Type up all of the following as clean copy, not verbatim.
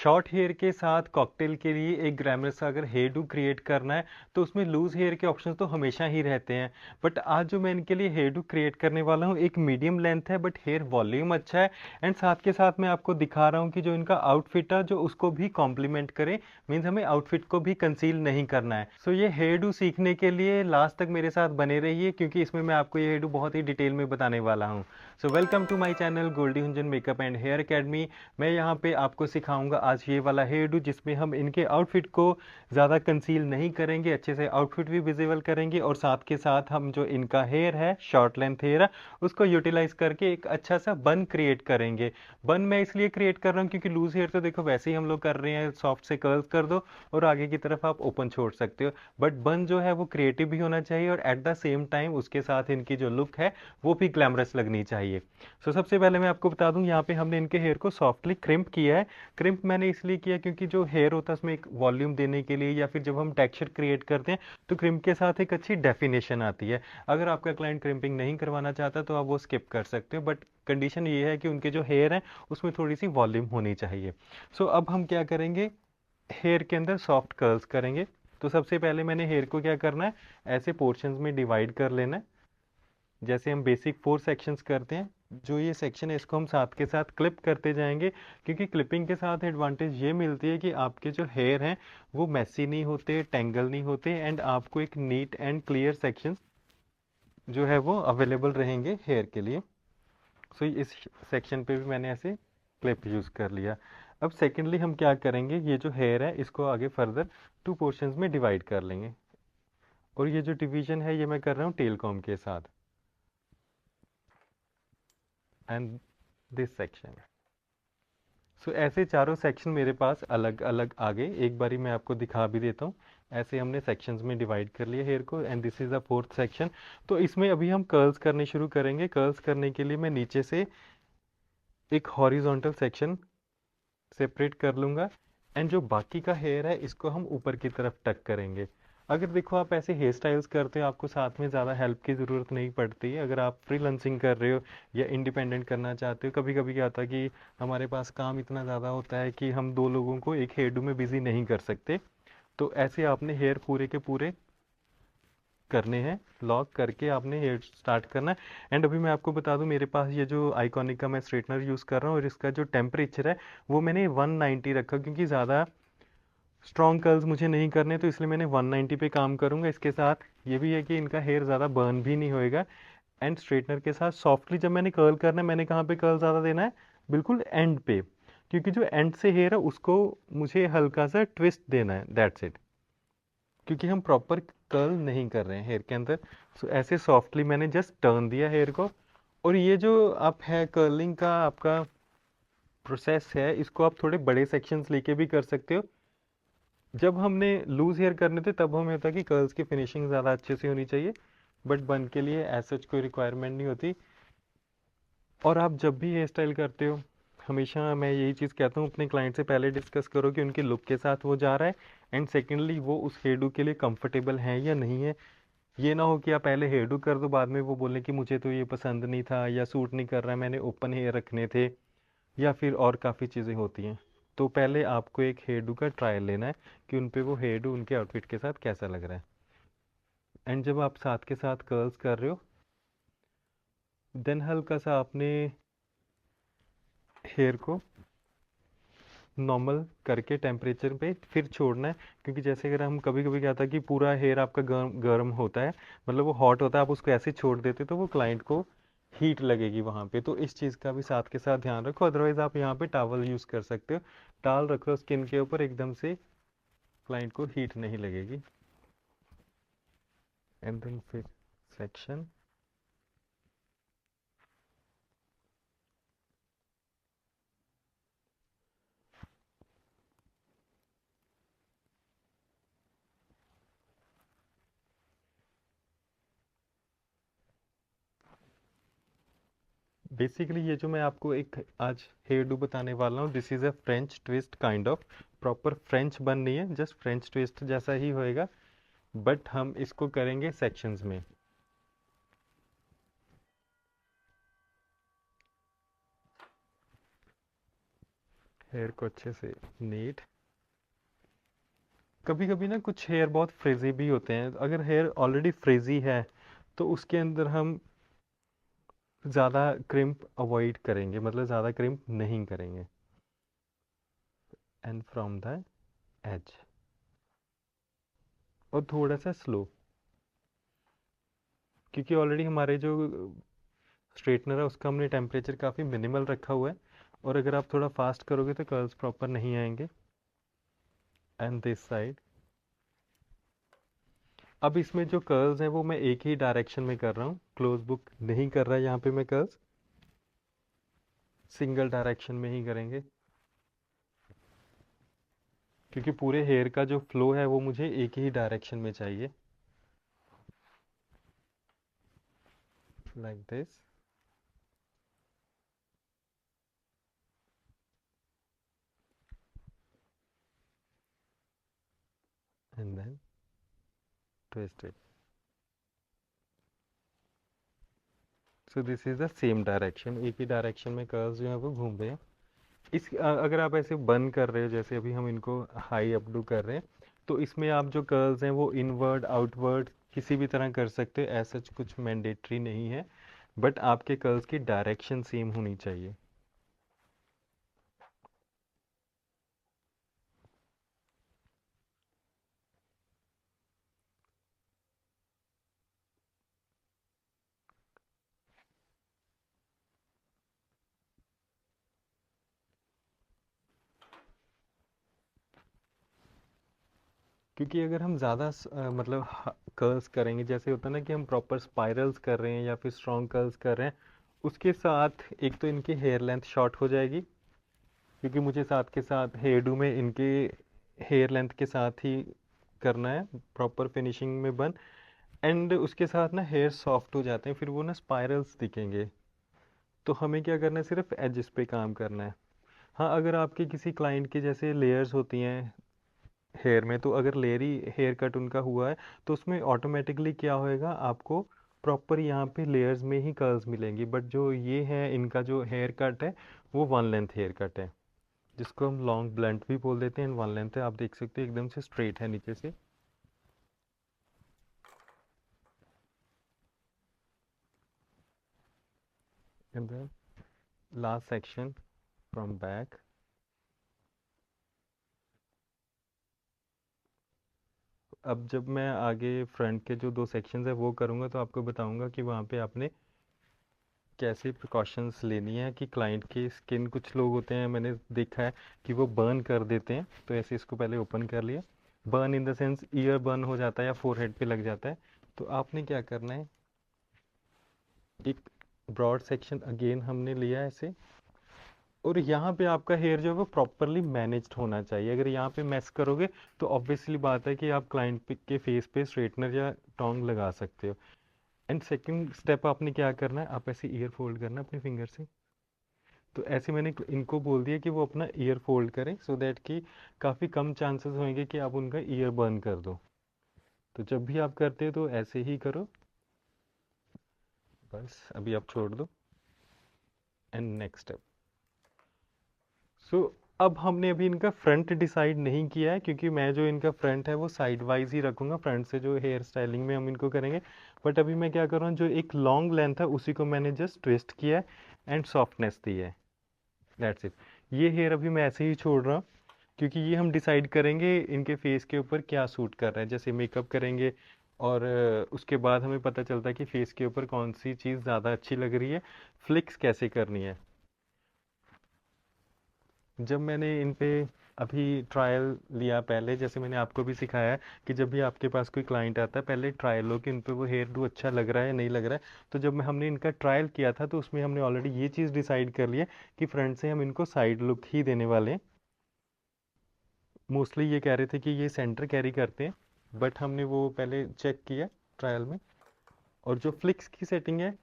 Short hair के साथ cocktail के लिए एक ग्लैमरस अगर हेयर डू क्रिएट करना है तो उसमें लूज हेयर के ऑप्शंस तो हमेशा ही रहते हैं। बट आज जो मैं इनके लिए हेयर डू क्रिएट करने वाला हूँ एक मीडियम लेंथ है बट हेयर वॉल्यूम अच्छा है। एंड साथ के साथ मैं आपको दिखा रहा हूँ कि जो इनका आउटफिट है जो उसको भी कॉम्प्लीमेंट करे। मीन्स हमें आउटफिट को भी कंसील नहीं करना है। सो ये हेयर डू सीखने के लिए लास्ट तक मेरे साथ बने रहिए क्योंकि इसमें मैं आपको ये हेयर डू बहुत ही डिटेल में बताने वाला हूँ। So welcome to my channel Goldy Hunjan makeup and hair academy. मैं यहाँ पे आपको सिखाऊंगा आज ये वाला हेयर डू जिसमें हम इनके आउटफिट को ज़्यादा कंसील नहीं करेंगे, अच्छे से आउटफिट भी विजिबल करेंगे और साथ के साथ हम जो इनका हेयर है शॉर्ट लेंथ हेयर है उसको यूटिलाइज करके एक अच्छा सा बन क्रिएट करेंगे। बन मैं इसलिए क्रिएट कर रहा हूँ क्योंकि लूज हेयर तो देखो वैसे ही हम लोग कर रहे हैं, सॉफ्ट से कर्ल्स कर दो और आगे की तरफ आप ओपन छोड़ सकते हो। बट बन जो है वो क्रिएटिव भी होना चाहिए और एट द सेम टाइम उसके साथ इनकी जो लुक है वो भी ग्लैमरस लगनी चाहिए। सबसे पहले मैं आपको बता दूं यहाँ पे हमने इनके हेयर को सॉफ्टली क्रिम्प किया है। क्रिम्प मैंने इसलिए किया क्योंकि जो हेयर होता है उसमें एक वॉल्यूम देने के लिए या फिर जब हम टेक्सचर क्रिएट करते हैं तो क्रिम्प के साथ एक अच्छी डेफिनेशन आती है। अगर आपका क्लाइंट क्रिम्पिंग नहीं करवाना चाहता तो आप वो स्किप कर सकते हो, बट कंडीशन ये है कि उनके जो हेयर हैं उसमें थोड़ी सी वॉल्यूम होनी चाहिए। अब हम क्या करेंगे, हेयर के अंदर सॉफ्ट कर्ल्स करेंगे। तो सबसे पहले मैंने हेयर को क्या करना है, ऐसे पोर्शंस में डिवाइड कर लेना है जैसे हम बेसिक 4 सेक्शंस करते हैं। जो ये सेक्शन है इसको हम साथ के साथ क्लिप करते जाएंगे क्योंकि क्लिपिंग के साथ एडवांटेज ये मिलती है कि आपके जो हेयर हैं वो मैसी नहीं होते, टेंगल नहीं होते एंड आपको एक नीट एंड क्लियर सेक्शन जो है वो अवेलेबल रहेंगे हेयर के लिए। इस सेक्शन पे भी मैंने ऐसे क्लिप यूज़ कर लिया। अब सेकेंडली हम क्या करेंगे, ये जो हेयर है इसको आगे फर्दर 2 पोर्शंस में डिवाइड कर लेंगे और ये जो डिवीजन है ये मैं कर रहा हूँ टेल कॉम के साथ एंड दिस सेक्शन। ऐसे चारों सेक्शन मेरे पास अलग अलग आ गए। एक बारी मैं आपको दिखा भी देता हूँ। ऐसे हमने सेक्शंस में डिवाइड कर लिया हेयर को and this is the fourth section. तो इसमें अभी हम कर्ल्स करने शुरू करेंगे। कर्ल्स करने के लिए मैं नीचे से एक हॉरिजॉन्टल सेक्शन सेपरेट कर लूँगा एंड जो बाकी का हेयर है इसको हम ऊपर की तरफ टक करेंगे। अगर देखो आप ऐसे हेयर स्टाइल्स करते हो आपको साथ में ज़्यादा हेल्प की ज़रूरत नहीं पड़ती है। अगर आप फ्रीलांसिंग कर रहे हो या इंडिपेंडेंट करना चाहते हो, कभी कभी क्या होता है कि हमारे पास काम इतना ज़्यादा होता है कि हम 2 लोगों को एक हेयर डू में बिजी नहीं कर सकते। तो ऐसे आपने हेयर पूरे के पूरे करने हैं, लॉक करके आपने हेयर स्टार्ट करना है। एंड अभी मैं आपको बता दूं मेरे पास ये जो आइकॉनिक का मैं स्ट्रेटनर यूज़ कर रहा हूँ और इसका जो टेम्परेचर है वो मैंने 190 रखा क्योंकि ज़्यादा स्ट्रॉन्ग कर्ल्स मुझे नहीं करने, तो इसलिए मैंने 190 पे काम करूँगा। इसके साथ ये भी है कि इनका हेयर ज़्यादा बर्न भी नहीं होएगा। एंड स्ट्रेटनर के साथ सॉफ्टली जब मैंने कर्ल करना है, मैंने कहाँ पे कर्ल ज़्यादा देना है, बिल्कुल एंड पे, क्योंकि जो एंड से हेयर है उसको मुझे हल्का सा ट्विस्ट देना है, दैट्स इट। क्योंकि हम प्रॉपर कर्ल नहीं कर रहे हैं हेयर के अंदर। ऐसे सॉफ्टली मैंने जस्ट टर्न दिया हेयर को। और ये जो आप है कर्लिंग का आपका प्रोसेस है इसको आप थोड़े बड़े सेक्शंस लेके भी कर सकते हो। जब हमने लूज हेयर करने थे तब हमें होता कि कर्ल्स की फिनिशिंग ज़्यादा अच्छे से होनी चाहिए, बट बन के लिए ऐसा कोई रिक्वायरमेंट नहीं होती। और आप जब भी हेयर स्टाइल करते हो हमेशा मैं यही चीज़ कहता हूँ अपने क्लाइंट से पहले डिस्कस करो कि उनके लुक के साथ वो जा रहा है एंड सेकेंडली वो उस हेयर डू के लिए कंफर्टेबल है या नहीं है। ये ना हो कि आप पहले हेयर डू कर दो बाद में वो बोले कि मुझे तो ये पसंद नहीं था या सूट नहीं कर रहा है, मैंने ओपन हेयर रखने थे, या फिर और काफ़ी चीज़ें होती हैं। तो पहले आपको एक हेयर डू का ट्रायल लेना है कि उन पे वो हेयर डू उनके आउटफिट के साथ कैसा लग रहा है। एंड जब आप साथ के साथ कर्ल्स कर रहे हो देन हल्का सा आपने हेयर को नॉर्मल करके टेम्परेचर पे फिर छोड़ना है। क्योंकि जैसे अगर हम कभी कभी क्या होता है कि पूरा हेयर आपका गर्म गर्म होता है, मतलब वो हॉट होता है, आप उसको ऐसे छोड़ देते तो वो क्लाइंट को हीट लगेगी वहाँ पे। तो इस चीज़ का भी साथ के साथ ध्यान रखो। अदरवाइज़ आप यहाँ पे टॉवल यूज़ कर सकते हो, टाल रखो स्किन के ऊपर, एकदम से क्लाइंट को हीट नहीं लगेगी। एंड देन फिर सेक्शन। बेसिकली ये जो मैं आपको एक आज हेयर डू बताने वाला हूँ this is a French twist kind of. Proper French बन नहीं है, जस्ट फ्रेंच ट्विस्ट जैसा ही होएगा, बट हम इसको करेंगे सेक्शंस में। हेयर को अच्छे से नीट। कभी कभी ना कुछ हेयर बहुत फ्रिजी भी होते हैं, अगर हेयर ऑलरेडी फ्रिजी है तो उसके अंदर हम ज़्यादा क्रिम्प अवॉइड करेंगे, मतलब ज़्यादा क्रिम्प नहीं करेंगे। एंड फ्रॉम द एज, और थोड़ा सा स्लो, क्योंकि ऑलरेडी हमारे जो स्ट्रेटनर है उसका हमने टेम्परेचर काफ़ी मिनिमल रखा हुआ है, और अगर आप थोड़ा फास्ट करोगे तो कर्ल्स प्रॉपर नहीं आएंगे। एंड दिस साइड, अब इसमें जो कर्ल्स हैं वो मैं एक ही डायरेक्शन में कर रहा हूँ, क्लोज बुक नहीं कर रहा है यहाँ पे मैं कर्ल्स, सिंगल डायरेक्शन में ही करेंगे, क्योंकि पूरे हेयर का जो फ्लो है वो मुझे एक ही डायरेक्शन में चाहिए, like this. And then twist it. So this is the same direction, एक ही डायरेक्शन में कर्व्स जो है वो घूम रहे हैं। अगर आप ऐसे बन कर रहे हो, जैसे अभी हम इनको हाई अपडू कर रहे हैं, तो इसमें आप जो कर्ल्स हैं वो इनवर्ड आउटवर्ड किसी भी तरह कर सकते हो, ऐसा कुछ मैंडेटरी नहीं है, बट आपके कर्ल्स की डायरेक्शन सेम होनी चाहिए। क्योंकि अगर हम ज़्यादा मतलब कर्ल्स करेंगे, जैसे होता है ना कि हम प्रॉपर स्पाइरल्स कर रहे हैं या फिर स्ट्रॉन्ग कर्ल्स कर रहे हैं, उसके साथ एक तो इनकी हेयर लेंथ शॉर्ट हो जाएगी, क्योंकि मुझे साथ के साथ हेयर डू में इनके हेयर लेंथ के साथ ही करना है प्रॉपर फिनिशिंग में बन। एंड उसके साथ ना हेयर सॉफ्ट हो जाते हैं, फिर वो ना स्पाइरल्स दिखेंगे, तो हमें क्या करना है, सिर्फ एजिस पे काम करना है। हाँ, अगर आपके किसी क्लाइंट की जैसे लेयर्स होती हैं हेयर में, तो अगर लेयरी हेयर कट उनका हुआ है तो उसमें ऑटोमेटिकली क्या होएगा, आपको प्रॉपर यहाँ पे लेयर्स में ही कर्ल्स मिलेंगी, बट जो ये है इनका जो हेयर कट है वो वन लेंथ हेयर कट है, जिसको हम लॉन्ग ब्लंट भी बोल देते हैं, वन लेंथ है, आप देख सकते हैं एकदम से स्ट्रेट है नीचे से। And then last section from back. अब जब मैं आगे फ्रंट के जो दो सेक्शंस है वो करूँगा तो आपको बताऊँगा कि वहाँ पे आपने कैसे प्रिकॉशंस लेनी है, कि क्लाइंट की स्किन, कुछ लोग होते हैं मैंने देखा है कि वो बर्न कर देते हैं, तो ऐसे इसको पहले ओपन कर लिया, burn in the sense year burn हो जाता है या फोरहेड पे लग जाता है, तो आपने क्या करना है, एक ब्रॉड सेक्शन अगेन हमने लिया है ऐसे, और यहाँ पे आपका हेयर जो है वो प्रॉपरली मैनेज्ड होना चाहिए, अगर यहाँ पे मैस करोगे तो ऑब्वियसली बात है कि आप क्लाइंट के फेस पे स्ट्रेटनर या टोंग लगा सकते हो। एंड सेकंड स्टेप आपने क्या करना है, आप ऐसे ईयर फोल्ड करना अपने फिंगर से, तो ऐसे मैंने इनको बोल दिया कि वो अपना ईयर फोल्ड करें, सो दैट कि काफ़ी कम चांसेस होंगे कि आप उनका ईयर बर्न कर दो, तो जब भी आप करते हो तो ऐसे ही करो, बस अभी आप छोड़ दो। एंड नेक्स्ट स्टेप, सो अब हमने अभी इनका फ्रंट डिसाइड नहीं किया है, क्योंकि मैं जो इनका फ्रंट है वो साइड वाइज ही रखूंगा, फ्रंट से जो हेयर स्टाइलिंग में हम इनको करेंगे, बट अभी मैं क्या कर रहा हूँ, जो एक लॉन्ग लेंथ है उसी को मैंने जस्ट ट्विस्ट किया है एंड सॉफ्टनेस दी है, दैट्स इट। ये हेयर अभी मैं ऐसे ही छोड़ रहा हूँ, क्योंकि ये हम डिसाइड करेंगे इनके फेस के ऊपर क्या सूट कर रहा है, जैसे मेकअप करेंगे और उसके बाद हमें पता चलता है कि फेस के ऊपर कौन सी चीज़ ज़्यादा अच्छी लग रही है, फ्लिक्स कैसे करनी है। जब मैंने इन पे अभी ट्रायल लिया पहले, जैसे मैंने आपको भी सिखाया है कि जब भी आपके पास कोई क्लाइंट आता है पहले ट्रायल लो कि उन पे वो हेयर डू अच्छा लग रहा है नहीं लग रहा है, तो जब हमने इनका ट्रायल किया था तो उसमें हमने ऑलरेडी ये चीज़ डिसाइड कर लिया कि फ्रंट से हम इनको साइड लुक ही देने वाले हैं। मोस्टली ये कह रहे थे कि ये सेंटर कैरी करते हैं, बट हमने वो पहले चेक किया ट्रायल में, और जो फ्लिक्स की सेटिंग है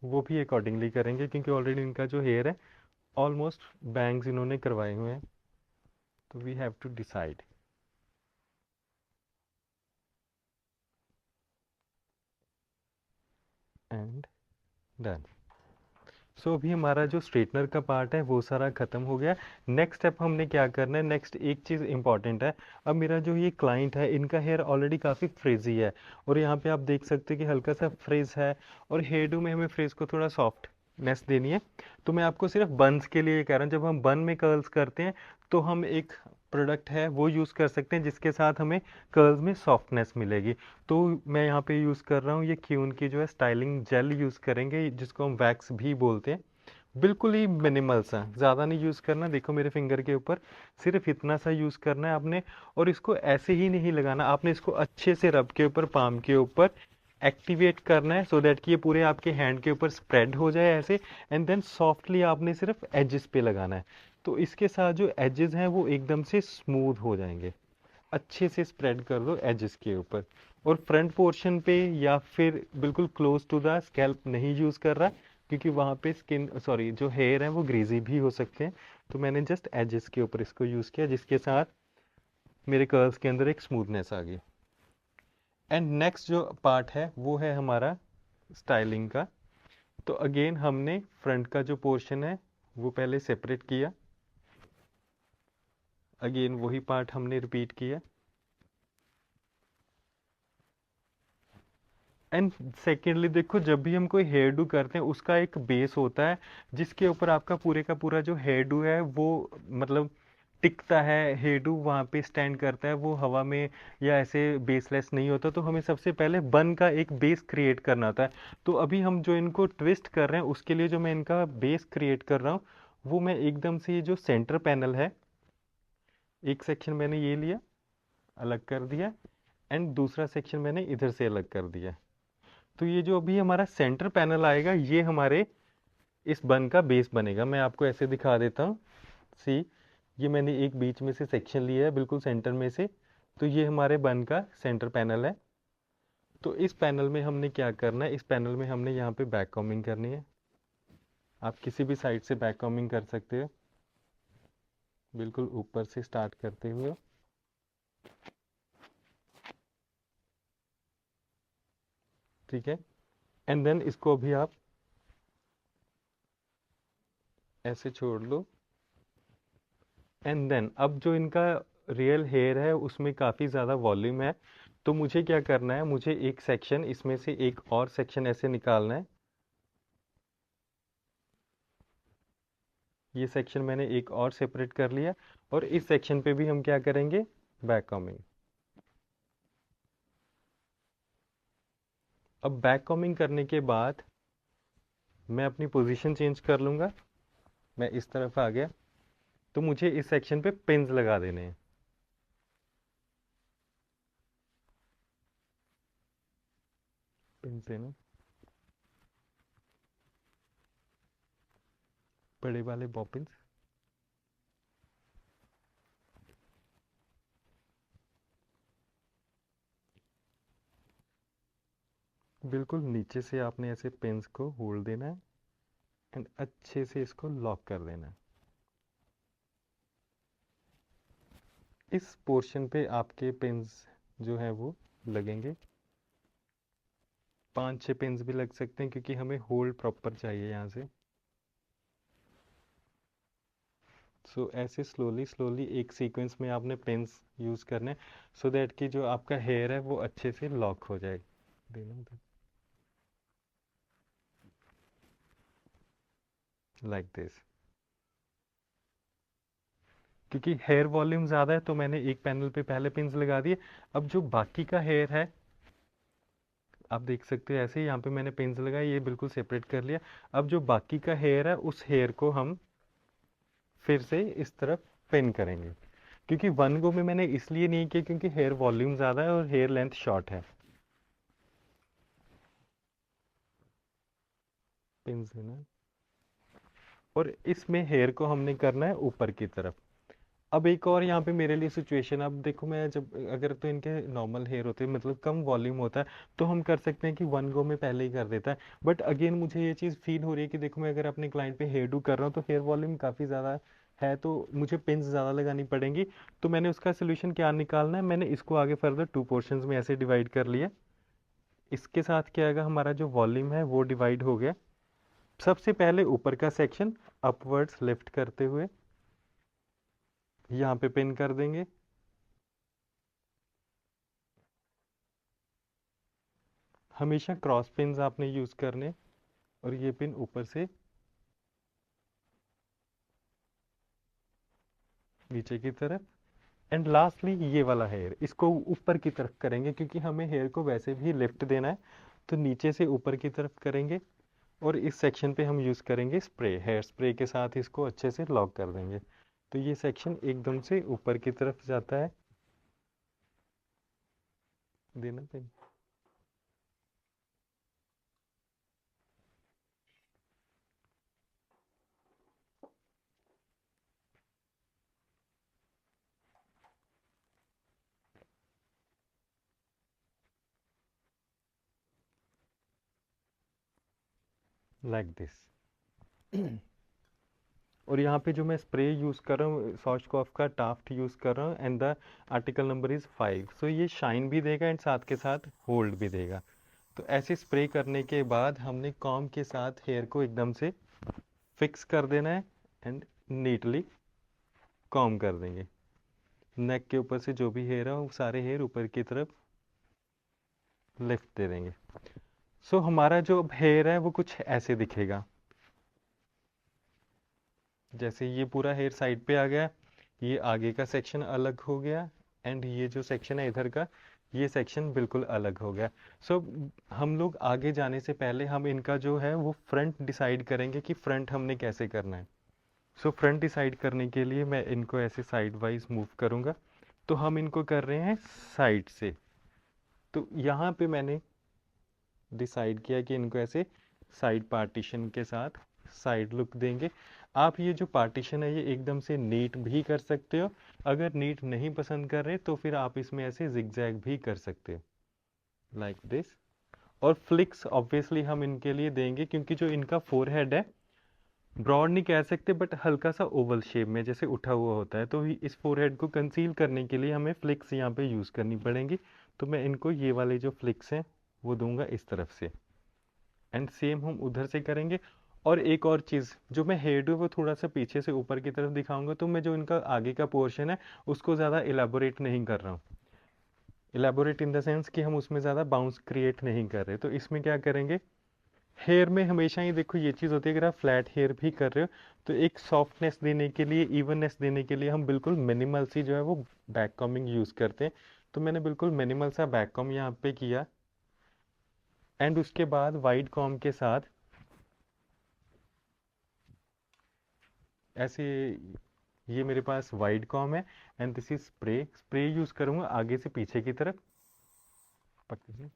वो भी अकॉर्डिंगली करेंगे, क्योंकि ऑलरेडी इनका जो हेयर है ऑलमोस्ट बैंग्स इन्होंने करवाए हुए हैं, तो we have to decide. And done. So अभी हमारा जो स्ट्रेटनर का पार्ट है वो सारा ख़त्म हो गया। नेक्स्ट स्टेप हमने क्या करना है, नेक्स्ट एक चीज़ इंपॉर्टेंट है। अब मेरा जो ये क्लाइंट है इनका हेयर ऑलरेडी काफ़ी फ्रिजी है, और यहाँ पे आप देख सकते हैं कि हल्का सा फ्रिज है, और हेयर डू में हमें फ्रिज को थोड़ा सॉफ्टनेस देनी है। तो मैं आपको सिर्फ बन्स के लिए कह रहा हूँ, जब हम बन में कर्ल्स करते हैं तो हम एक प्रोडक्ट है वो यूज़ कर सकते हैं जिसके साथ हमें कर्ल्स में सॉफ्टनेस मिलेगी। तो मैं यहाँ पे यूज़ कर रहा हूँ ये क्यून की जो है स्टाइलिंग जेल यूज़ करेंगे, जिसको हम वैक्स भी बोलते हैं। बिल्कुल ही मिनिमल सा, ज़्यादा नहीं यूज़ करना। देखो मेरे फिंगर के ऊपर सिर्फ इतना सा यूज़ करना है आपने, और इसको ऐसे ही नहीं लगाना, आपने इसको अच्छे से रब के ऊपर, पाम के ऊपर एक्टिवेट करना है, सो दैट कि ये पूरे आपके हैंड के ऊपर स्प्रेड हो जाए ऐसे। एंड देन सॉफ्टली आपने सिर्फ एजेस पे लगाना है, तो इसके साथ जो एजेस हैं वो एकदम से स्मूथ हो जाएंगे। अच्छे से स्प्रेड कर दो एजेस के ऊपर, और फ्रंट पोर्शन पे या फिर बिल्कुल क्लोज टू द स्कैल्प नहीं यूज़ कर रहा, क्योंकि वहाँ पे स्किन सॉरी जो हेयर है वो ग्रीजी भी हो सकते हैं। तो मैंने जस्ट एजेस के ऊपर इसको यूज़ किया, जिसके साथ मेरे कर्ल्स के अंदर एक स्मूथनेस आ गई। एंड नेक्स्ट जो पार्ट है वो है हमारा स्टाइलिंग का। तो अगेन हमने फ्रंट का जो पोर्शन है वो पहले सेपरेट किया, अगेन वही पार्ट हमने रिपीट किया। एंड सेकेंडली देखो, जब भी हम कोई हेयर डू करते हैं उसका एक बेस होता है जिसके ऊपर आपका पूरे का पूरा जो हेयर डू है वो मतलब टिकता है, हेयर डू वहाँ पे स्टैंड करता है, वो हवा में या ऐसे बेसलेस नहीं होता। तो हमें सबसे पहले बन का एक बेस क्रिएट करना होता है। तो अभी हम जो इनको ट्विस्ट कर रहे हैं उसके लिए जो मैं इनका बेस क्रिएट कर रहा हूँ, वो मैं एकदम से ये जो सेंटर पैनल है, एक सेक्शन मैंने ये लिया, अलग कर दिया, एंड दूसरा सेक्शन मैंने इधर से अलग कर दिया। तो ये जो अभी हमारा सेंटर पैनल आएगा ये हमारे इस बन का बेस बनेगा। मैं आपको ऐसे दिखा देता हूँ। सी, ये मैंने एक बीच में से सेक्शन लिया है बिल्कुल सेंटर में से, तो ये हमारे बन का सेंटर पैनल है। तो इस पैनल में हमने क्या करना है, इस पैनल में हमने यहाँ पे बैक कॉम्बिंग करनी है। आप किसी भी साइड से बैक कॉम्बिंग कर सकते हो, बिल्कुल ऊपर से स्टार्ट करते हुए। ठीक है, एंड देन इसको अभी आप ऐसे छोड़ लो। एंड देन अब जो इनका रियल हेयर है उसमें काफ़ी ज़्यादा वॉल्यूम है, तो मुझे क्या करना है, मुझे एक सेक्शन इसमें से एक और सेक्शन ऐसे निकालना है। ये सेक्शन मैंने एक और सेपरेट कर लिया, और इस सेक्शन पे भी हम क्या करेंगे, बैक कॉमिंग। अब बैक कॉमिंग करने के बाद मैं अपनी पोजीशन चेंज कर लूँगा, मैं इस तरफ आ गया। तो मुझे इस सेक्शन पे पिन्स लगा देने हैं। पिन्स देना, बड़े वाले बॉपिन्स। बिल्कुल नीचे से आपने ऐसे पिन्स को होल्ड देना है, एंड अच्छे से इसको लॉक कर देना है। इस पोर्शन पे आपके पिन्स जो है वो लगेंगे, 5-6 पिन्स भी लग सकते हैं, क्योंकि हमें होल्ड प्रॉपर चाहिए यहाँ से। सो ऐसे स्लोली स्लोली एक सीक्वेंस में आपने पिन्स यूज़ करने, सो दैट कि जो आपका हेयर है वो अच्छे से लॉक हो जाए। Like this. क्योंकि हेयर वॉल्यूम ज़्यादा है तो मैंने एक पैनल पे पहले पिन्स लगा दिए। अब जो बाकी का हेयर है आप देख सकते हो, ऐसे ही यहाँ पे मैंने पिन्स लगाए, ये बिल्कुल सेपरेट कर लिया। अब जो बाकी का हेयर है उस हेयर को हम फिर से इस तरफ पिन करेंगे, क्योंकि वन गो में मैंने इसलिए नहीं किया क्योंकि हेयर वॉल्यूम ज़्यादा है और हेयर लेंथ शॉर्ट है। पिन्स देना, और इसमें हेयर को हमने करना है ऊपर की तरफ। अब एक और यहाँ पे मेरे लिए सिचुएशन, अब देखो मैं जब अगर तो इनके नॉर्मल हेयर होते हैं मतलब कम वॉल्यूम होता है, तो हम कर सकते हैं कि वन गो में पहले ही कर देता है। बट अगेन मुझे ये चीज़ फील हो रही है कि देखो मैं अगर अपने क्लाइंट पे हेयर डू कर रहा हूँ तो हेयर वॉल्यूम काफ़ी ज़्यादा है, तो मुझे पिन्स ज़्यादा लगानी पड़ेंगी। तो मैंने उसका सोल्यूशन क्या निकालना है, मैंने इसको आगे फर्दर 2 पोर्शंस में ऐसे डिवाइड कर लिया। इसके साथ क्या आएगा, हमारा जो वॉल्यूम है वो डिवाइड हो गया। सबसे पहले ऊपर का सेक्शन अपवर्ड्स लिफ्ट करते हुए यहाँ पे पिन कर देंगे। हमेशा क्रॉस पिन्स आपने यूज़ करने, और ये पिन ऊपर से नीचे की तरफ। एंड लास्टली ये वाला हेयर, इसको ऊपर की तरफ करेंगे क्योंकि हमें हेयर को वैसे भी लिफ्ट देना है, तो नीचे से ऊपर की तरफ करेंगे। और इस सेक्शन पे हम यूज़ करेंगे स्प्रे, हेयर स्प्रे के साथ इसको अच्छे से लॉक कर देंगे, तो ये सेक्शन एकदम से ऊपर की तरफ जाता है। देना पिन। Like this. और यहाँ पे जो मैं स्प्रे यूज़ कर रहा हूँ सॉशकॉफ का टाफ्ट यूज़ कर रहा हूँ, and the article number is 5। सो ये शाइन भी देगा एंड साथ के साथ होल्ड भी देगा। तो ऐसे स्प्रे करने के बाद हमने कॉम के साथ हेयर को एकदम से फिक्स कर देना है एंड नीटली कॉम कर देंगे। नेक के ऊपर से जो भी हेयर है वो सारे हेयर ऊपर की तरफ लिफ्ट दे देंगे। सो हमारा जो हेयर है वो कुछ ऐसे दिखेगा। जैसे ये पूरा हेयर साइड पे आ गया, ये आगे का सेक्शन अलग हो गया, एंड ये जो सेक्शन है इधर का, ये सेक्शन बिल्कुल अलग हो गया। सो हम लोग आगे जाने से पहले हम इनका जो है वो फ्रंट डिसाइड करेंगे कि फ्रंट हमने कैसे करना है। सो फ्रंट डिसाइड करने के लिए मैं इनको ऐसे साइड वाइज मूव करूँगा। तो हम इनको कर रहे हैं साइड से। तो यहाँ पे मैंने डिसाइड किया कि इनको ऐसे साइड पार्टीशन के साथ साइड लुक देंगे। आप ये जो पार्टीशन है ये एकदम से नीट भी कर सकते हो। अगर नीट नहीं पसंद कर रहे तो फिर आप इसमें ऐसे जिगजैग भी कर सकते हो, लाइक दिस। और फ्लिक्स ऑब्वियसली हम इनके लिए देंगे क्योंकि जो इनका फोरहेड है, ब्रॉड नहीं कह सकते बट हल्का सा ओवल शेप में जैसे उठा हुआ होता है, तो इस फोरहेड को कंसील करने के लिए हमें फ्लिक्स यहाँ पे यूज़ करनी पड़ेंगी। तो मैं इनको ये वाले जो फ्लिक्स हैं वो दूंगा इस तरफ से, एंड सेम हम उधर से करेंगे। और एक और चीज़, जो मैं हेयर डू वो थोड़ा सा पीछे से ऊपर की तरफ दिखाऊंगा, तो मैं जो इनका आगे का पोर्शन है उसको ज़्यादा इलेबोरेट नहीं कर रहा हूँ। इलेबोरेट इन द सेंस कि हम उसमें ज़्यादा बाउंस क्रिएट नहीं कर रहे। तो इसमें क्या करेंगे, हेयर में हमेशा ही देखो ये चीज़ होती है, अगर आप फ्लैट हेयर भी कर रहे हो तो एक सॉफ्टनेस देने के लिए, इवननेस देने के लिए हम बिल्कुल मिनिमल सी जो है वो बैक कॉमिंग यूज़ करते हैं। तो मैंने बिल्कुल मिनिमल सा बैक कॉम यहाँ पे किया, एंड उसके बाद वाइड कॉम के साथ ऐसे, ये मेरे पास वाइड कॉम है and this is spray. Spray use करूँगा आगे से पीछे की तरफ पक्के से,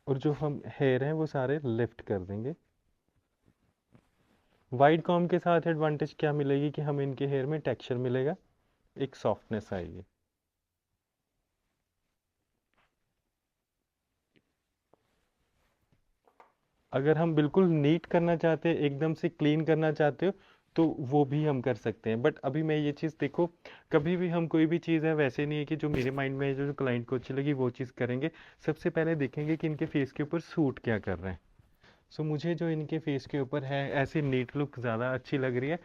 और जो हम हेयर हैं वो सारे लिफ्ट कर देंगे। वाइड कॉम के साथ एडवांटेज क्या मिलेगी कि हमें इनके हेयर में टेक्सचर मिलेगा, एक सॉफ्टनेस आएगी। अगर हम बिल्कुल नीट करना चाहते हैं, एकदम से क्लीन करना चाहते हो, तो वो भी हम कर सकते हैं। बट अभी मैं ये चीज़ देखो, कभी भी हम कोई भी चीज़ है वैसे नहीं है कि जो मेरे माइंड में है, जो क्लाइंट को अच्छी लगी वो चीज़ करेंगे। सबसे पहले देखेंगे कि इनके फेस के ऊपर सूट क्या कर रहे हैं। सो मुझे जो इनके फेस के ऊपर है ऐसी नीट लुक ज़्यादा अच्छी लग रही है,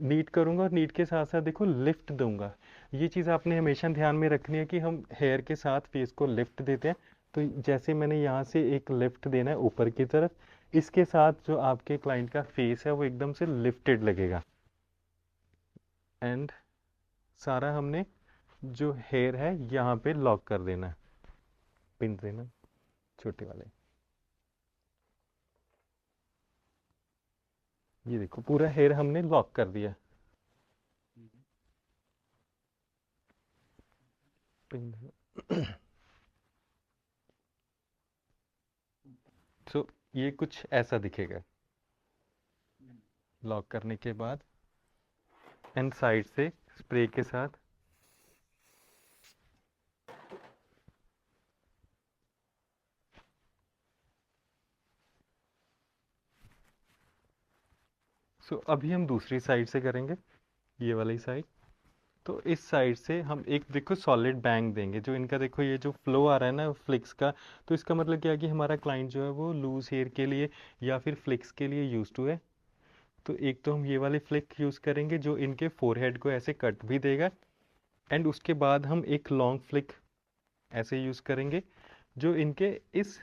नीट करूँगा और नीट के साथ साथ देखो लिफ्ट दूंगा। ये चीज़ आपने हमेशा ध्यान में रखनी है कि हम हेयर के साथ फेस को लिफ्ट देते हैं। तो जैसे मैंने यहाँ से एक लिफ्ट देना है ऊपर की तरफ, इसके साथ जो आपके क्लाइंट का फेस है वो एकदम से लिफ्टेड लगेगा। एंड सारा हमने जो हेयर है यहाँ पे लॉक कर देना है, पिन देना छोटे वाले। ये देखो पूरा हेयर हमने लॉक कर दिया। पिन देना। सो ये कुछ ऐसा दिखेगा लॉक करने के बाद, एंड साइड से स्प्रे के साथ। सो अभी हम दूसरी साइड से करेंगे, ये वाली साइड। तो इस साइड से हम एक देखो सॉलिड बैंग देंगे, जो इनका देखो ये जो फ्लो आ रहा है ना फ्लिक्स का, तो इसका मतलब क्या है कि हमारा क्लाइंट जो है वो लूज हेयर के लिए या फिर फ्लिक्स के लिए यूज टू है। तो एक तो हम ये वाले फ्लिक यूज़ करेंगे जो इनके फोरहेड को ऐसे कट भी देगा, एंड उसके बाद हम एक लॉन्ग फ्लिक ऐसे यूज़ करेंगे जो इनके इस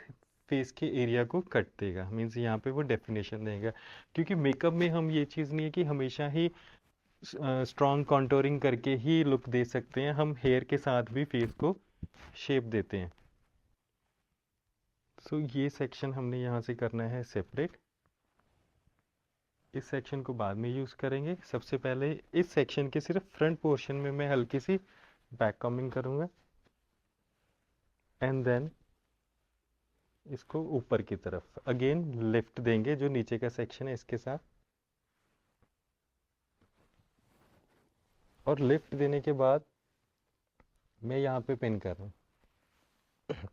फेस के एरिया को कट देगा, मीन्स यहाँ पे वो डेफिनेशन देगा। क्योंकि मेकअप में हम ये चीज़ नहीं है कि हमेशा ही स्ट्रॉन्ग कॉन्टोरिंग करके ही लुक दे सकते हैं, हम हेयर के साथ भी फेस को शेप देते हैं। सो ये सेक्शन हमने यहाँ से करना है सेपरेट, इस सेक्शन को बाद में यूज़ करेंगे। सबसे पहले इस सेक्शन के सिर्फ फ्रंट पोर्शन में मैं हल्की सी बैक कॉमिंग करूँगा, एंड देन इसको ऊपर की तरफ अगेन लिफ्ट देंगे जो नीचे का सेक्शन है इसके साथ, और लिफ्ट देने के बाद मैं यहाँ पे पिन कर रहा हूँ।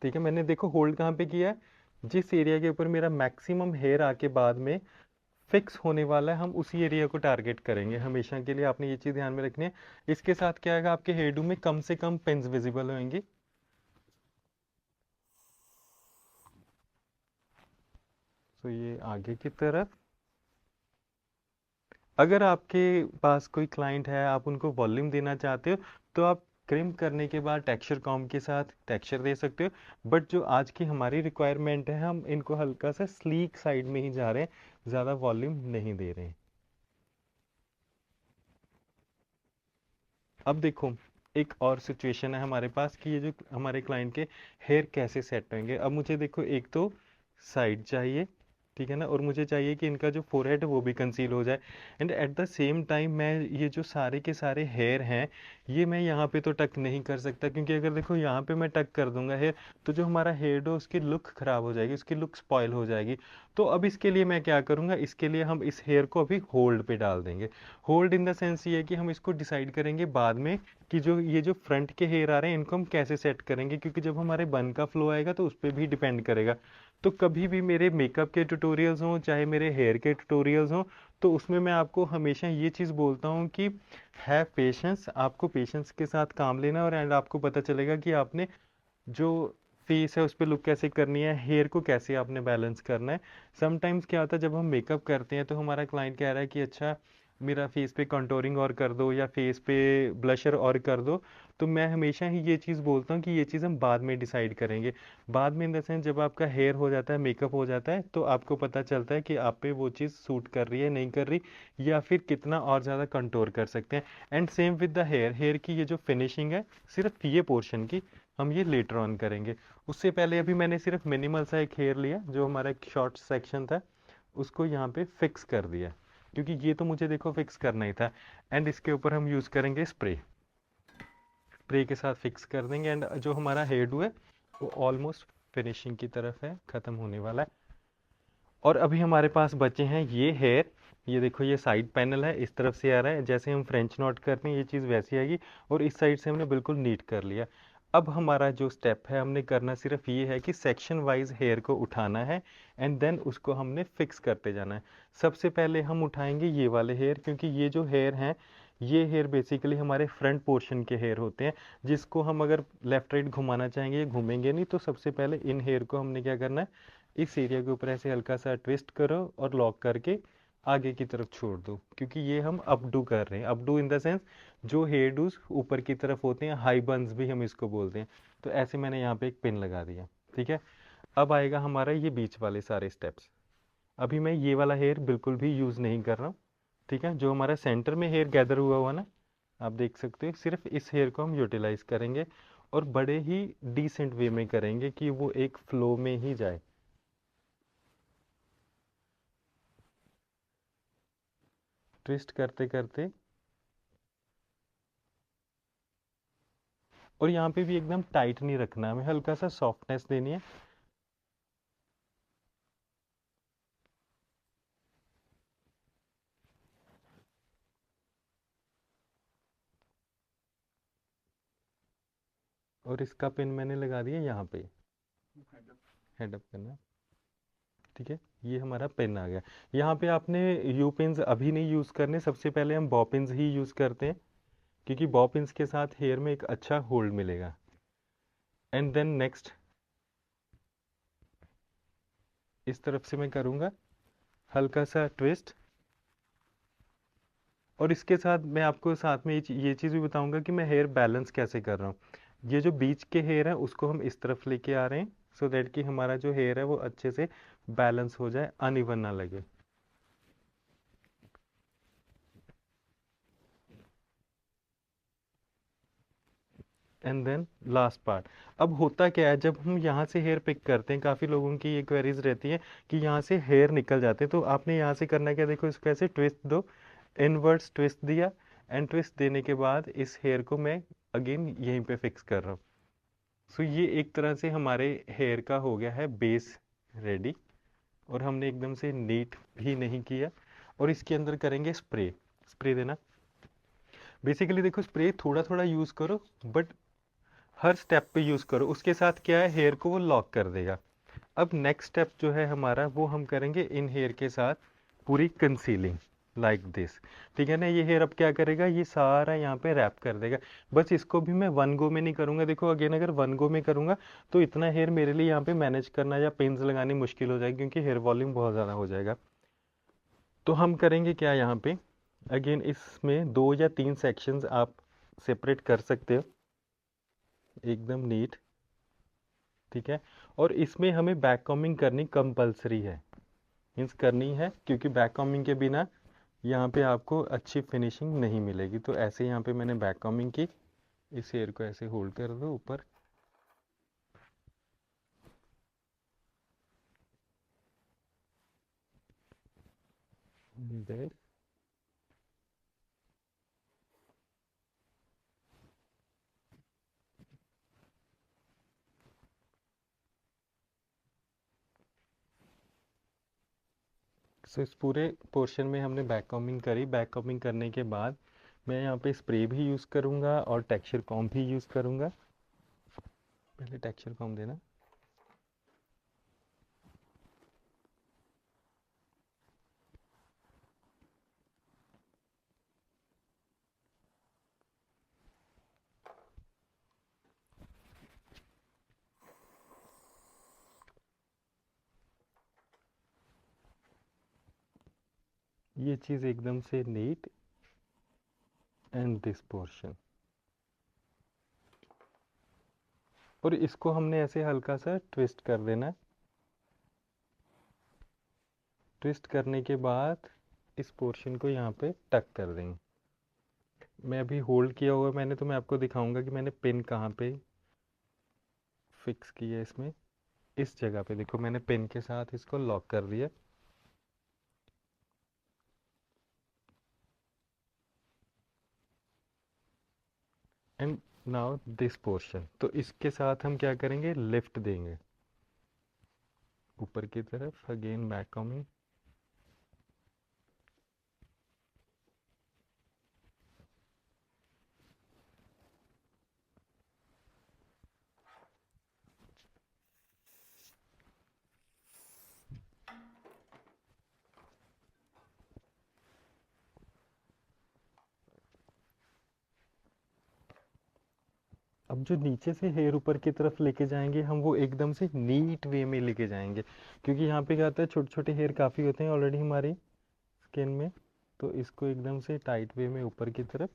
ठीक है, मैंने देखो होल्ड कहाँ पे किया है, जिस एरिया के ऊपर मेरा मैक्सिमम हेयर आके बाद में फिक्स होने वाला है हम उसी एरिया को टारगेट करेंगे हमेशा के लिए। आपने ये चीज़ ध्यान में रखनी है। इसके साथ क्या आएगा, आपके हेयरडू में कम से कम पिंस विजिबल होंगी। तो ये आगे की तरफ, अगर आपके पास कोई क्लाइंट है आप उनको वॉल्यूम देना चाहते हो तो आप क्रिम करने के बाद टेक्सचर कॉम के साथ टेक्सचर दे सकते हो, बट जो आज की हमारी रिक्वायरमेंट है हम इनको हल्का सा स्लीक साइड में ही जा रहे हैं, ज़्यादा वॉल्यूम नहीं दे रहे हैं। अब देखो एक और सिचुएशन है हमारे पास कि ये जो हमारे क्लाइंट के हेयर कैसे सेट होंगे। अब मुझे देखो एक तो साइड चाहिए, ठीक है ना, और मुझे चाहिए कि इनका जो फोरहेड है वो भी कंसील हो जाए, and at the same time मैं ये जो सारे के सारे हेयर हैं ये मैं यहाँ पे तो टक नहीं कर सकता, क्योंकि अगर देखो यहाँ पे मैं टक कर दूंगा हेयर तो जो हमारा हेयर है उसकी लुक ख़राब हो जाएगी, उसकी लुक स्पॉइल हो जाएगी। तो अब इसके लिए मैं क्या करूँगा, इसके लिए हम इस हेयर को अभी होल्ड पे डाल देंगे। होल्ड इन द सेंस ये है कि हम इसको डिसाइड करेंगे बाद में कि जो ये जो फ्रंट के हेयर आ रहे हैं इनको हम कैसे सेट करेंगे, क्योंकि जब हमारे बन का फ्लो आएगा तो उस पर भी डिपेंड करेगा। तो कभी भी मेरे मेकअप के ट्यूटोरियल्स हों चाहे मेरे हेयर के ट्यूटोरियल्स हों, तो उसमें मैं आपको हमेशा ये चीज़ बोलता हूँ कि है पेशेंस, आपको पेशेंस के साथ काम लेना, और एंड आपको पता चलेगा कि आपने जो फेस है उस पर लुक कैसे करनी है, हेयर को कैसे आपने बैलेंस करना है। समटाइम्स क्या होता है जब हम मेकअप करते हैं तो हमारा क्लाइंट कह रहा है कि अच्छा मेरा फेस पे कंटूरिंग और कर दो या फेस पे ब्लशर और कर दो, तो मैं हमेशा ही ये चीज़ बोलता हूँ कि ये चीज़ हम बाद में डिसाइड करेंगे। बाद में इन द सेंस जब आपका हेयर हो जाता है मेकअप हो जाता है तो आपको पता चलता है कि आप पे वो चीज़ सूट कर रही है नहीं कर रही, या फिर कितना और ज़्यादा कंटूर कर सकते हैं। And same with the hair, hair की ये जो फिनिशिंग है सिर्फ ये पोर्शन की हम ये लेटर ऑन करेंगे। उससे पहले अभी मैंने सिर्फ मिनिमल सा एक हेयर लिया जो हमारा एक शॉर्ट सेक्शन था, उसको यहाँ पे फिक्स कर दिया, क्योंकि ये तो मुझे देखो फिक्स करना ही था। एंड इसके ऊपर हम यूज़ करेंगे स्प्रे, स्प्रे के साथ फिक्स कर देंगे, एंड जो हमारा हेयर डू है वो ऑलमोस्ट फिनिशिंग की तरफ है, ख़त्म होने वाला है। और अभी हमारे पास बचे हैं ये हेयर, ये देखो ये साइड पैनल है इस तरफ से आ रहा है, जैसे हम फ्रेंच नॉट करते हैं ये चीज़ वैसी आएगी, और इस साइड से हमने बिल्कुल नीट कर लिया। अब हमारा जो स्टेप है हमने करना सिर्फ ये है कि सेक्शन वाइज हेयर को उठाना है, एंड देन उसको हमने फिक्स करते जाना है। सबसे पहले हम उठाएंगे ये वाले हेयर, क्योंकि ये जो हेयर हैं ये हेयर बेसिकली हमारे फ्रंट पोर्शन के हेयर होते हैं, जिसको हम अगर लेफ्ट राइट घुमाना चाहेंगे ये घूमेंगे नहीं। तो सबसे पहले इन हेयर को हमने क्या करना है, इस एरिया के ऊपर ऐसे हल्का सा ट्विस्ट करो और लॉक करके आगे की तरफ छोड़ दो, क्योंकि ये हम अपडू कर रहे हैं। अपडू इन द सेंस जो हेयर डूज ऊपर की तरफ होते हैं, हाई बंस भी हम इसको बोलते हैं। तो ऐसे मैंने यहाँ पे एक पिन लगा दिया, ठीक है। अब आएगा हमारा ये बीच वाले सारे स्टेप्स। अभी मैं ये वाला हेयर बिल्कुल भी यूज़ नहीं कर रहा हूँ, ठीक है। जो हमारा सेंटर में हेयर गैदर हुआ हुआ ना, आप देख सकते हो, सिर्फ इस हेयर को हम यूटिलाइज करेंगे और बड़े ही डिसेंट वे में करेंगे कि वो एक फ्लो में ही जाए। ट्विस्ट करते करते, और यहाँ पे भी एकदम टाइट नहीं रखना, हमें हल्का सा सॉफ्टनेस देनी है। और इसका पिन मैंने लगा दिया यहाँ पे, हेड अप करना है, ठीक है। ये हमारा पिन आ गया। यहाँ पे आपने यू पिन्स अभी नहीं यूज़ करने, सबसे पहले हम बॉ पिन्स ही यूज़ करते हैं। क्योंकि बॉब पिन्स के साथ हेयर में एक अच्छा होल्ड मिलेगा। एंड देन नेक्स्ट इस तरफ से मैं करूँगा हल्का सा ट्विस्ट, और इसके साथ मैं आपको साथ में ये चीज़ भी बताऊंगा कि मैं हेयर बैलेंस कैसे कर रहा हूँ। ये जो बीच के हेयर है उसको हम इस तरफ लेके आ रहे हैं, सो दैट कि हमारा जो हेयर है वो अच्छे से बैलेंस हो जाए, अनइवन ना लगे। And then last part. अब होता क्या है, जब हम यहाँ से हेयर पिक करते हैं, काफ़ी लोगों की ये क्वेरीज रहती है कि यहाँ से हेयर निकल जाते हैं, तो आपने यहाँ से करना क्या, देखो इसको ऐसे ट्विस्ट दो, इनवर्ड्स ट्विस्ट दिया, एंड ट्विस्ट देने के बाद इस हेयर को मैं अगेन यहीं पे फिक्स कर रहा हूँ। सो ये एक तरह से हमारे हेयर का हो गया है बेस रेडी, और हमने एकदम से नीट भी नहीं किया। और इसके अंदर करेंगे स्प्रे। स्प्रे देना, बेसिकली देखो स्प्रे थोड़ा थोड़ा यूज़ करो, बट हर स्टेप पे यूज़ करो, उसके साथ क्या है हेयर को वो लॉक कर देगा। अब नेक्स्ट स्टेप जो है हमारा वो हम करेंगे इन हेयर के साथ पूरी कंसीलिंग, लाइक दिस। ठीक है ना, ये हेयर अब क्या करेगा, ये सारा यहाँ पे रैप कर देगा। बस इसको भी मैं वन गो में नहीं करूँगा, देखो अगेन अगर वन गो में करूँगा तो इतना हेयर मेरे लिए यहाँ पे मैनेज करना या पिन्स लगानी मुश्किल हो जाएगी, क्योंकि हेयर वॉल्यूम बहुत ज़्यादा हो जाएगा। तो हम करेंगे क्या यहाँ पे, अगेन इसमें 2 या 3 सेक्शंस आप सेपरेट कर सकते हो, एकदम नीट। ठीक है, और इसमें हमें बैक कॉमिंग करनी कंपलसरी है, मीन्स करनी है, क्योंकि बैक कॉमिंग के बिना यहाँ पे आपको अच्छी फिनिशिंग नहीं मिलेगी। तो ऐसे यहाँ पे मैंने बैक कॉमिंग की, इस हेयर को ऐसे होल्ड कर दो ऊपर, देर। सो इस पूरे पोर्शन में हमने बैक कॉमिंग करी। बैक कॉमिंग करने के बाद मैं यहाँ पे स्प्रे भी यूज़ करूँगा और टेक्सचर कॉम्ब भी यूज़ करूँगा। पहले टेक्सचर कॉम्ब देना। ये चीज़ एकदम से नीट, एंड दिस पोर्शन, और इसको हमने ऐसे हल्का सा ट्विस्ट कर देना है। ट्विस्ट करने के बाद इस पोर्शन को यहाँ पे टक कर देंगे। मैं अभी होल्ड किया हुआ मैंने, तो मैं आपको दिखाऊंगा कि मैंने पिन कहाँ पे फिक्स किया है। इसमें इस जगह पे देखो, मैंने पिन के साथ इसको लॉक कर दिया। एंड नाउ दिस पोर्शन, तो इसके साथ हम क्या करेंगे, लिफ्ट देंगे ऊपर की तरफ, अगेन बैक कॉमिंग। अब जो नीचे से हेयर ऊपर की तरफ लेके जाएंगे हम, वो एकदम से नीट वे में लेके जाएंगे, क्योंकि यहाँ पे क्या होता है, छोटे छोटे हेयर काफ़ी होते हैं ऑलरेडी हमारी स्किन में। तो इसको एकदम से टाइट वे में ऊपर की तरफ।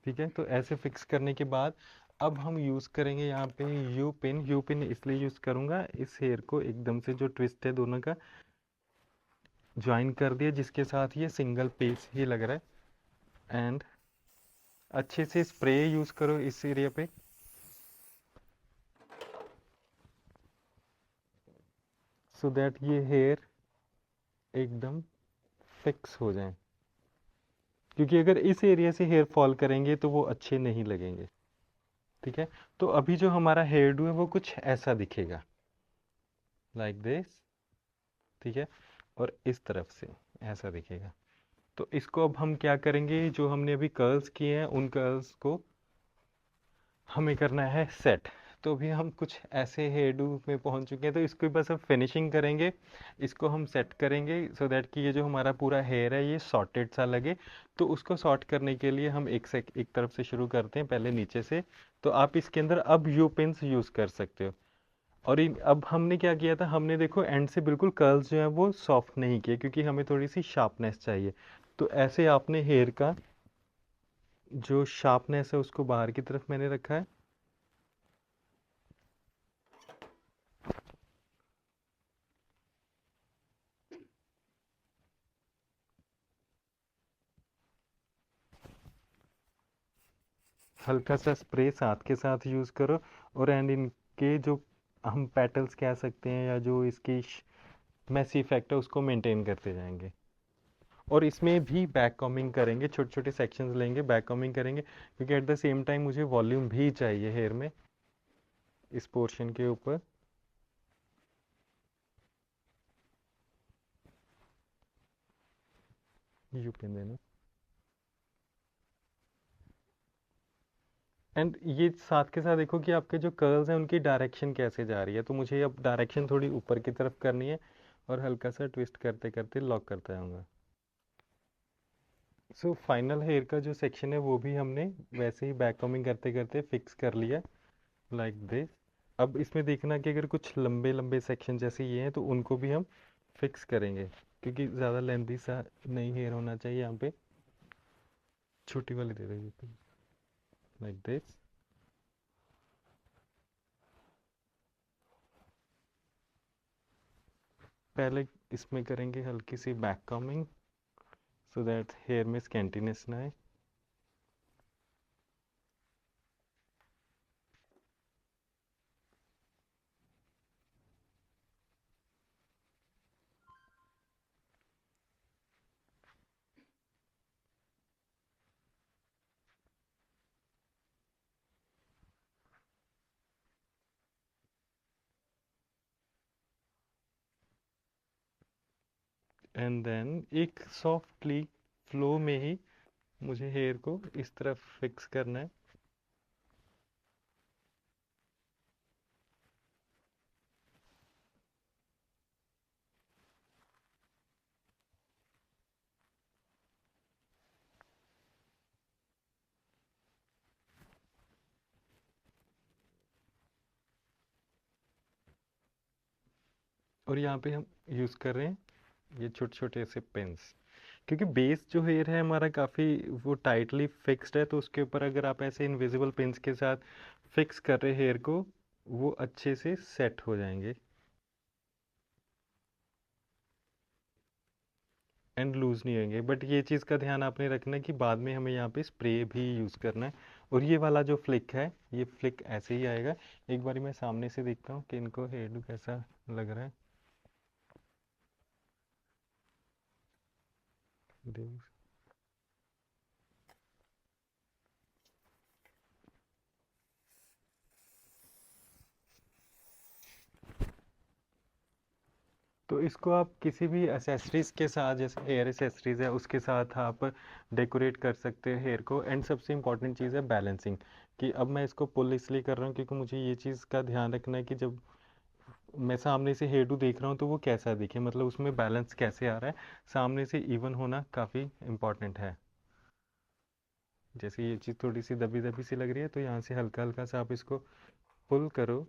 ठीक है, तो ऐसे फिक्स करने के बाद अब हम यूज़ करेंगे यहाँ पे यू पिन। यू पिन इसलिए यूज़ करूँगा, इस हेयर को एकदम से जो ट्विस्ट है दोनों का ज्वाइन कर दिया, जिसके साथ ये सिंगल पीस ही लग रहा है। एंड अच्छे से स्प्रे यूज़ करो इस एरिया पे, सो दैट ये हेयर एकदम फिक्स हो जाए, क्योंकि अगर इस एरिया से हेयर फॉल करेंगे तो वो अच्छे नहीं लगेंगे। ठीक है, तो अभी जो हमारा हेयर डू है वो कुछ ऐसा दिखेगा, लाइक दिस। ठीक है, और इस तरफ से ऐसा दिखेगा। तो इसको अब हम क्या करेंगे, जो हमने अभी कर्ल्स किए हैं उन कर्ल्स को हमें करना है सेट। तो अभी हम कुछ ऐसे हेयर डू में पहुंच चुके हैं, तो इसको बस अब फिनिशिंग करेंगे। इसको हम सेट करेंगे सो दैट कि ये जो हमारा पूरा हेयर है ये सॉर्टेड सा लगे। तो उसको सॉर्ट करने के लिए हम एक तरफ से शुरू करते हैं, पहले नीचे से। तो आप इसके अंदर अब यू पिन्स यूज़ कर सकते हो। और अब हमने क्या किया था, हमने देखो एंड से बिल्कुल कर्ल्स जो है वो सॉफ्ट नहीं किए, क्योंकि हमें थोड़ी सी शार्पनेस चाहिए। तो ऐसे आपने हेयर का जो शार्पनेस है उसको बाहर की तरफ मैंने रखा है। हल्का सा स्प्रे साथ के साथ यूज़ करो। और एंड इनके जो हम पेटल्स कह सकते हैं या जो इसकी मैसी इफेक्ट है उसको मेंटेन करते जाएंगे। और इसमें भी बैक कॉमिंग करेंगे, छोटे छोटे सेक्शंस लेंगे, बैक कॉमिंग करेंगे, क्योंकि एट द सेम टाइम मुझे वॉल्यूम भी चाहिए हेयर में इस पोर्शन के ऊपर। यू पिन देना। एंड ये साथ के साथ देखो कि आपके जो कर्ल्स हैं उनकी डायरेक्शन कैसे जा रही है। तो मुझे अब डायरेक्शन थोड़ी ऊपर की तरफ करनी है और हल्का सा ट्विस्ट करते करते लॉक करता जाऊंगा। सो फाइनल हेयर का जो सेक्शन है वो भी हमने वैसे ही बैक कॉमिंग करते करते फिक्स कर लिया, लाइक दिस। अब इसमें देखना कि अगर कुछ लंबे लंबे सेक्शन जैसे ये हैं तो उनको भी हम फिक्स करेंगे, क्योंकि ज़्यादा लेंथी सा नहीं हेयर होना चाहिए यहाँ पे। छोटी वाली दे दो, लाइक दिस। पहले इसमें करेंगे हल्की सी back combing so that hair में स्कैंटीनेस ना आए। एंड देन एक सॉफ्टली फ्लो में ही मुझे हेयर को इस तरफ फिक्स करना है। और यहाँ पे हम यूज़ कर रहे हैं ये छोटे छोटे ऐसे पेन्स, क्योंकि बेस जो हेयर है हमारा काफ़ी वो टाइटली फिक्स्ड है। तो उसके ऊपर अगर आप ऐसे इनविजिबल पिन्स के साथ फिक्स कर रहे हेयर को, वो अच्छे से सेट हो जाएंगे एंड लूज़ नहीं होंगे। बट ये चीज़ का ध्यान आपने रखना है कि बाद में हमें यहाँ पे स्प्रे भी यूज़ करना है। और ये वाला जो फ्लिक है ये फ्लिक ऐसे ही आएगा। एक बारी मैं सामने से देखता हूँ कि इनको हेयर डू कैसा लग रहा है। देख- तो इसको आप किसी भी एसेसरीज के साथ, जैसे हेयर एसेसरीज है उसके साथ आप डेकोरेट कर सकते हैं हेयर को। एंड सबसे इम्पॉर्टेंट चीज़ है बैलेंसिंग, कि अब मैं इसको पुल इसलिए कर रहा हूँ क्योंकि मुझे ये चीज़ का ध्यान रखना है कि जब मैं सामने से हेयर डू देख रहा हूँ तो वो कैसा दिखे, मतलब उसमें बैलेंस कैसे आ रहा है। सामने से इवन होना काफ़ी इम्पॉर्टेंट है। जैसे ये चीज़ थोड़ी सी दबी दबी सी लग रही है तो यहाँ से हल्का हल्का सा आप इसको पुल करो।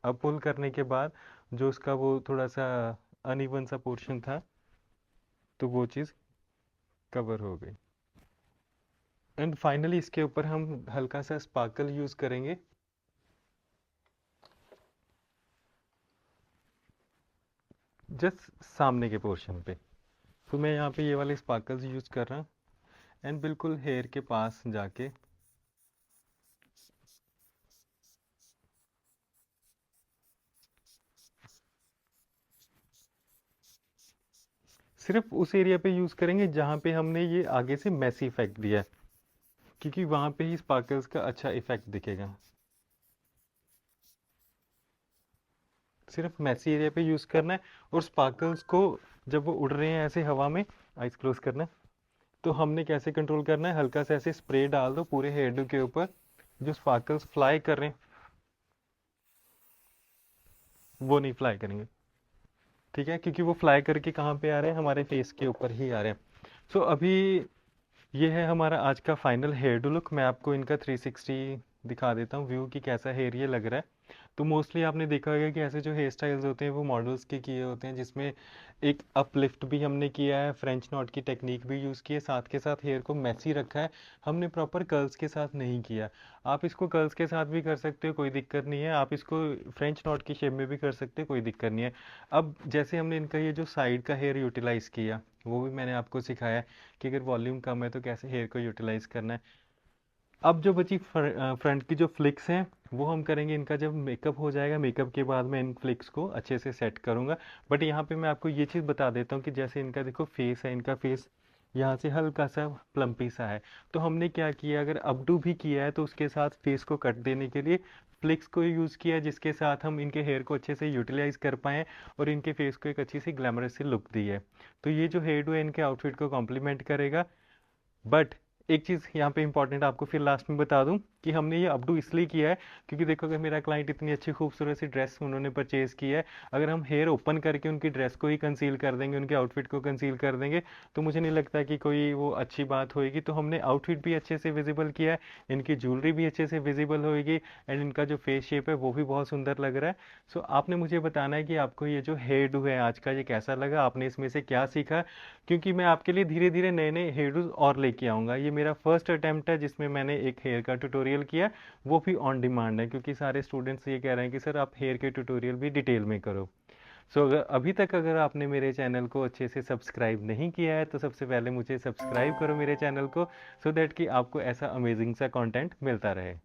अब पुल करने के बाद जो उसका वो थोड़ा सा अनइवन सा पोर्शन था, तो वो चीज़ कवर हो गई। एंड फाइनली इसके ऊपर हम हल्का सा स्पार्कल यूज़ करेंगे, जस्ट सामने के पोर्शन पे। तो मैं यहाँ पे ये वाले स्पार्कल्स यूज़ कर रहा हूँ। एंड बिल्कुल हेयर के पास जाके सिर्फ उस एरिया पे यूज़ करेंगे जहाँ पे हमने ये आगे से मैसी इफेक्ट दिया है, क्योंकि वहाँ पे ही स्पार्कल्स का अच्छा इफेक्ट दिखेगा। सिर्फ मैसी एरिया पे यूज़ करना है। और स्पार्कल्स को जब वो उड़ रहे हैं ऐसे हवा में, आइस क्लोज करना है, तो हमने कैसे कंट्रोल करना है, हल्का सा ऐसे स्प्रे डाल दो पूरे हेयर डू के ऊपर। जो स्पार्कल्स फ्लाई कर रहे हैं वो नहीं फ्लाई करेंगे, ठीक है, क्योंकि वो फ्लाई करके कहाँ पे आ रहे हैं, हमारे फेस के ऊपर ही आ रहे हैं। सो अभी ये है हमारा आज का फाइनल हेयर डू लुक। मैं आपको इनका 360 दिखा देता हूँ व्यू कि कैसा हेयर ये लग रहा है। तो मोस्टली आपने देखा होगा कि ऐसे जो हेयर स्टाइल्स होते हैं वो मॉडल्स के किए होते हैं, जिसमें एक अपलिफ्ट भी हमने किया है, फ्रेंच नॉट की टेक्निक भी यूज़ की है, साथ के साथ हेयर को मैसी रखा है। हमने प्रॉपर कर्ल्स के साथ नहीं किया। आप इसको कर्ल्स के साथ भी कर सकते हो, कोई दिक्कत नहीं है। आप इसको फ्रेंच नॉट की शेप में भी कर सकते हो, कोई दिक्कत नहीं है। अब जैसे हमने इनका ये जो साइड का हेयर यूटिलाइज़ किया वो भी मैंने आपको सिखाया कि अगर वॉल्यूम कम है तो कैसे हेयर को यूटिलाइज़ करना है। अब जो बची फ्रंट की जो फ्लिक्स हैं वो हम करेंगे इनका जब मेकअप हो जाएगा। मेकअप के बाद मैं इन फ्लिक्स को अच्छे से सेट करूँगा। बट यहाँ पे मैं आपको ये चीज़ बता देता हूँ कि जैसे इनका देखो फेस है, इनका फेस यहाँ से हल्का सा प्लम्पी सा है। तो हमने क्या किया, अगर अपडू भी किया है तो उसके साथ फेस को कट देने के लिए फ्लिक्स को यूज़ किया, जिसके साथ हम इनके हेयर को अच्छे से यूटिलाइज़ कर पाएँ और इनके फेस को एक अच्छी सी ग्लैमरस सी लुक दी है। तो ये जो हेयर डू है इनके आउटफिट को कॉम्प्लीमेंट करेगा। बट एक चीज़ यहाँ पे इंपॉर्टेंट आपको फिर लास्ट में बता दूं कि हमने ये अपडू इसलिए किया है क्योंकि देखो अगर मेरा क्लाइंट इतनी अच्छी खूबसूरत सी ड्रेस उन्होंने परचेज़ की है, अगर हम हेयर ओपन करके उनकी ड्रेस को ही कंसील कर देंगे, उनके आउटफिट को कंसील कर देंगे, तो मुझे नहीं लगता कि कोई वो अच्छी बात होएगी। तो हमने आउटफिट भी अच्छे से विजिबल किया है, इनकी ज्वेलरी भी अच्छे से विजिबल होएगी, एंड इनका जो फेस शेप है वो भी बहुत सुंदर लग रहा है। सो आपने मुझे बताना है कि आपको ये जो हेयर डू है आज का ये कैसा लगा, आपने इसमें से क्या सीखा, क्योंकि मैं आपके लिए धीरे धीरे नए नए हेयर डूज और लेके आऊँगा। ये मेरा फर्स्ट अटेम्प्ट है जिसमें मैंने एक हेयर का ट्यूटोरियल किया, वो भी ऑन डिमांड है, क्योंकि सारे स्टूडेंट्स ये कह रहे हैं कि सर आप हेयर के ट्यूटोरियल भी डिटेल में करो। सो अगर अभी तक अगर आपने मेरे चैनल को अच्छे से सब्सक्राइब नहीं किया है तो सबसे पहले मुझे सब्सक्राइब करो मेरे चैनल को, सो दैट कि आपको ऐसा अमेजिंग सा कंटेंट मिलता रहे।